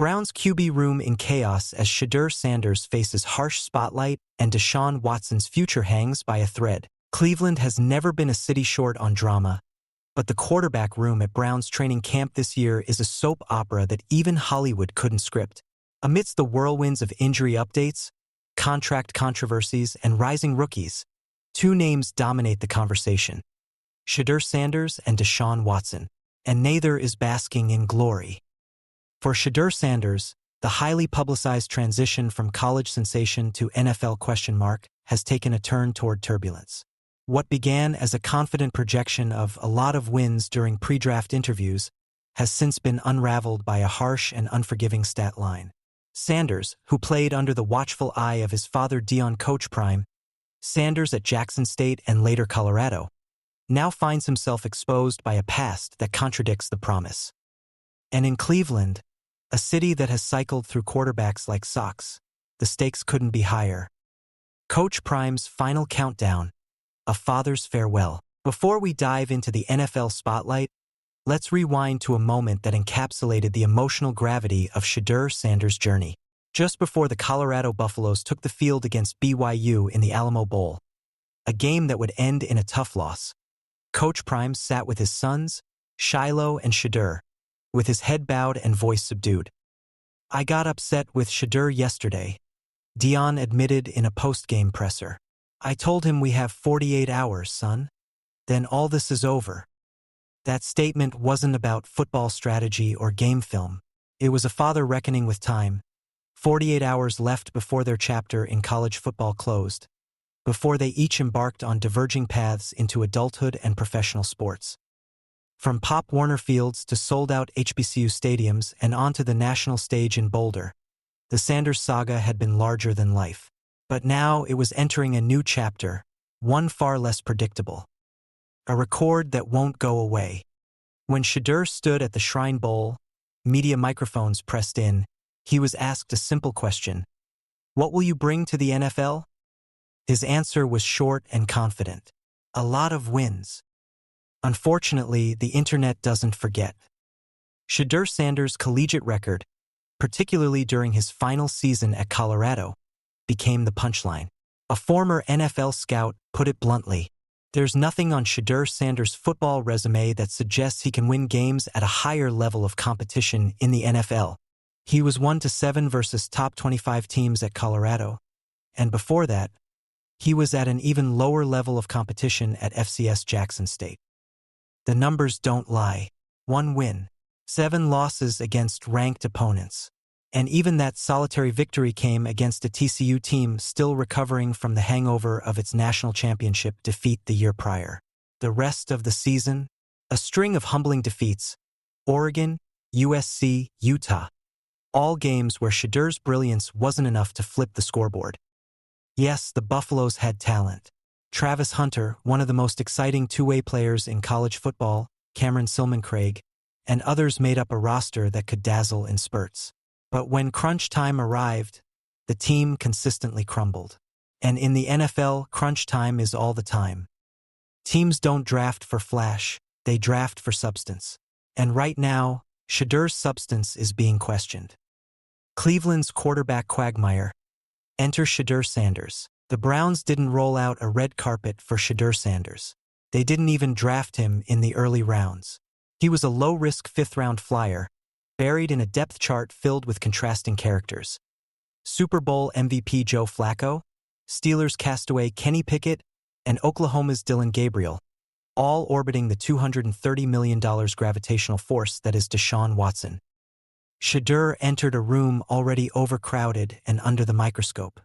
Brown's QB room in chaos as Shedeur Sanders faces harsh spotlight and Deshaun Watson's future hangs by a thread. Cleveland has never been a city short on drama, but the quarterback room at Brown's training camp this year is a soap opera that even Hollywood couldn't script. Amidst the whirlwinds of injury updates, contract controversies, and rising rookies, two names dominate the conversation: Shedeur Sanders and Deshaun Watson, and neither is basking in glory. For Shedeur Sanders, the highly publicized transition from college sensation to NFL question mark has taken a turn toward turbulence. What began as a confident projection of a lot of wins during pre-draft interviews has since been unraveled by a harsh and unforgiving stat line. Sanders, who played under the watchful eye of his father Deion Coach Prime, Sanders at Jackson State and later Colorado, now finds himself exposed by a past that contradicts the promise. And in Cleveland, a city that has cycled through quarterbacks like socks, the stakes couldn't be higher. Coach Prime's final countdown, a father's farewell. Before we dive into the NFL spotlight, let's rewind to a moment that encapsulated the emotional gravity of Shedeur Sanders' journey. Just before the Colorado Buffaloes took the field against BYU in the Alamo Bowl, a game that would end in a tough loss, Coach Prime sat with his sons, Shiloh and Shedeur, with his head bowed and voice subdued. "I got upset with Shedeur yesterday," Deion admitted in a post-game presser. "I told him we have 48 hours, son. Then all this is over." That statement wasn't about football strategy or game film. It was a father reckoning with time. 48 hours left before their chapter in college football closed, before they each embarked on diverging paths into adulthood and professional sports. From Pop Warner Fields to sold-out HBCU stadiums and onto the national stage in Boulder, the Sanders saga had been larger than life. But now it was entering a new chapter, one far less predictable. A record that won't go away. When Shedeur stood at the Shrine Bowl, media microphones pressed in, he was asked a simple question: "What will you bring to the NFL?" His answer was short and confident: "A lot of wins." Unfortunately, the internet doesn't forget. Shedeur Sanders' collegiate record, particularly during his final season at Colorado, became the punchline. A former NFL scout put it bluntly: "There's nothing on Shedeur Sanders' football resume that suggests he can win games at a higher level of competition in the NFL. He was 1-7 versus top 25 teams at Colorado, and before that, he was at an even lower level of competition at FCS Jackson State." The numbers don't lie. 1 win, 7 losses against ranked opponents. And even that solitary victory came against a TCU team still recovering from the hangover of its national championship defeat the year prior. The rest of the season, a string of humbling defeats: Oregon, USC, Utah. All games where Shedeur's brilliance wasn't enough to flip the scoreboard. Yes, the Buffaloes had talent. Travis Hunter, one of the most exciting two-way players in college football, Cameron Silman-Craig, and others made up a roster that could dazzle in spurts. But when crunch time arrived, the team consistently crumbled. And in the NFL, crunch time is all the time. Teams don't draft for flash, they draft for substance. And right now, Shedeur's substance is being questioned. Cleveland's quarterback quagmire. Enter Shedeur Sanders. The Browns didn't roll out a red carpet for Shedeur Sanders. They didn't even draft him in the early rounds. He was a low-risk 5th-round flyer, buried in a depth chart filled with contrasting characters. Super Bowl MVP Joe Flacco, Steelers castaway Kenny Pickett, and Oklahoma's Dylan Gabriel, all orbiting the $230 million gravitational force that is Deshaun Watson. Shedeur entered a room already overcrowded and under the microscope.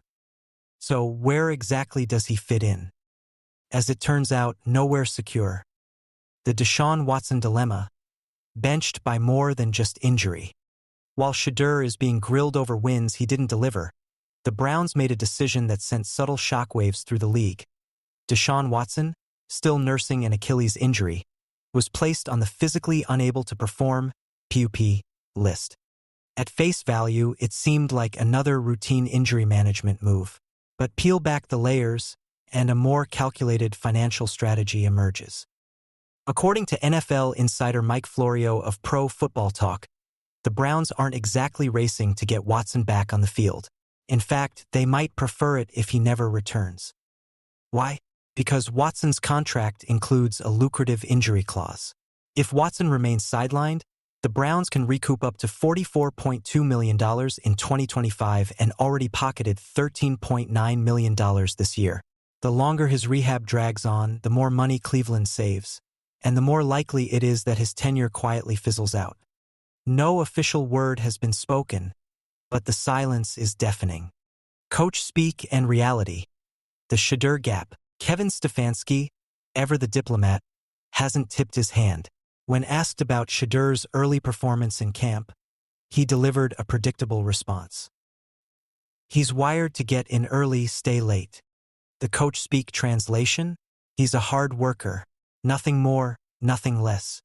So where exactly does he fit in? As it turns out, nowhere secure. The Deshaun Watson dilemma, benched by more than just injury. While Shedeur is being grilled over wins he didn't deliver, the Browns made a decision that sent subtle shockwaves through the league. Deshaun Watson, still nursing an Achilles injury, was placed on the physically unable to perform (PUP) list. At face value, it seemed like another routine injury management move. But peel back the layers, and a more calculated financial strategy emerges. According to NFL insider Mike Florio of Pro Football Talk, the Browns aren't exactly racing to get Watson back on the field. In fact, they might prefer it if he never returns. Why? Because Watson's contract includes a lucrative injury clause. If Watson remains sidelined, the Browns can recoup up to $44.2 million in 2025 and already pocketed $13.9 million this year. The longer his rehab drags on, the more money Cleveland saves, and the more likely it is that his tenure quietly fizzles out. No official word has been spoken, but the silence is deafening. Coach speak and reality. The Shedeur gap. Kevin Stefanski, ever the diplomat, hasn't tipped his hand. When asked about Shedeur's early performance in camp, he delivered a predictable response. He's wired to get in early, stay late. The coach speak translation? He's a hard worker. Nothing more, nothing less.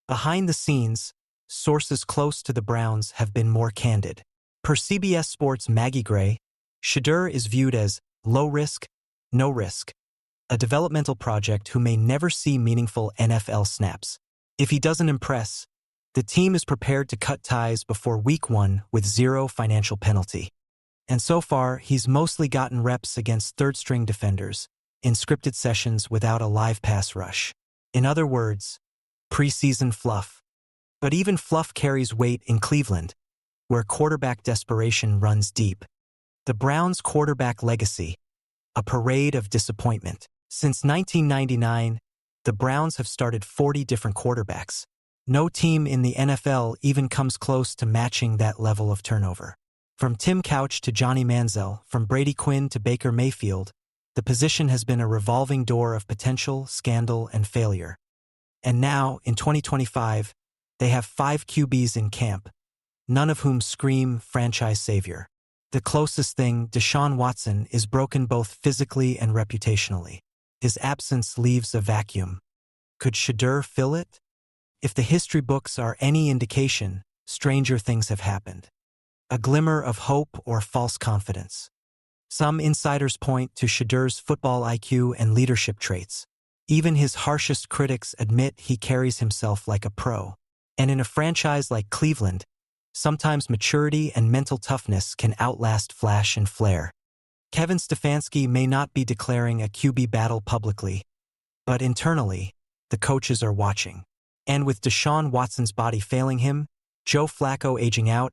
Behind the scenes, sources close to the Browns have been more candid. Per CBS Sports' Maggie Gray, Shedeur is viewed as low risk, no risk, a developmental project who may never see meaningful NFL snaps. If he doesn't impress, the team is prepared to cut ties before week 1 with zero financial penalty. And so far, he's mostly gotten reps against third-string defenders, in scripted sessions without a live pass rush. In other words, preseason fluff. But even fluff carries weight in Cleveland, where quarterback desperation runs deep. The Browns' quarterback legacy, a parade of disappointment. Since 1999, the Browns have started 40 different quarterbacks. No team in the NFL even comes close to matching that level of turnover. From Tim Couch to Johnny Manziel, from Brady Quinn to Baker Mayfield, the position has been a revolving door of potential, scandal, and failure. And now, in 2025, they have 5 QBs in camp, none of whom scream franchise savior. The closest thing, Deshaun Watson, is broken both physically and reputationally. His absence leaves a vacuum. Could Shedeur fill it? If the history books are any indication, stranger things have happened. A glimmer of hope or false confidence. Some insiders point to Shedeur's football IQ and leadership traits. Even his harshest critics admit he carries himself like a pro. And in a franchise like Cleveland, sometimes maturity and mental toughness can outlast flash and flare. Kevin Stefanski may not be declaring a QB battle publicly, but internally, the coaches are watching. And with Deshaun Watson's body failing him, Joe Flacco aging out,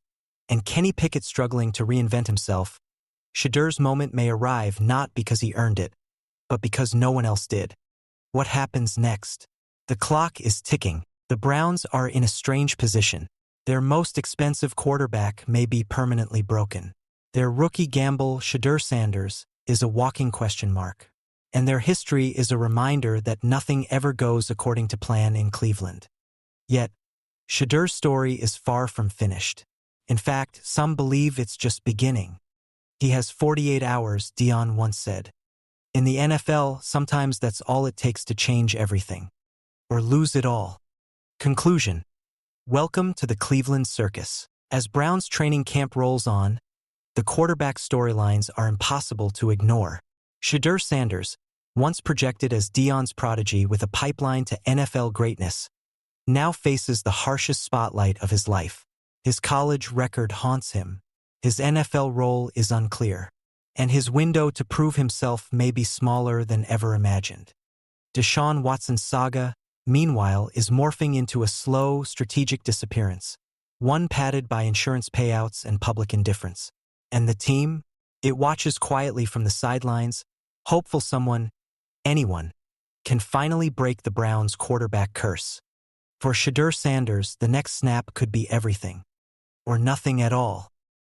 and Kenny Pickett struggling to reinvent himself, Shedeur's moment may arrive not because he earned it, but because no one else did. What happens next? The clock is ticking. The Browns are in a strange position. Their most expensive quarterback may be permanently broken. Their rookie gamble, Shedeur Sanders, is a walking question mark. And their history is a reminder that nothing ever goes according to plan in Cleveland. Yet, Shedeur's story is far from finished. In fact, some believe it's just beginning. He has 48 hours, Dion once said. In the NFL, sometimes that's all it takes to change everything. Or lose it all. Conclusion. Welcome to the Cleveland Circus. As Browns training camp rolls on, the quarterback storylines are impossible to ignore. Shedeur Sanders, once projected as Dion's prodigy with a pipeline to NFL greatness, now faces the harshest spotlight of his life. His college record haunts him. His NFL role is unclear. And his window to prove himself may be smaller than ever imagined. Deshaun Watson's saga, meanwhile, is morphing into a slow, strategic disappearance, one padded by insurance payouts and public indifference. And the team? It watches quietly from the sidelines, hopeful someone, anyone, can finally break the Browns' quarterback curse. For Shedeur Sanders, the next snap could be everything, or nothing at all.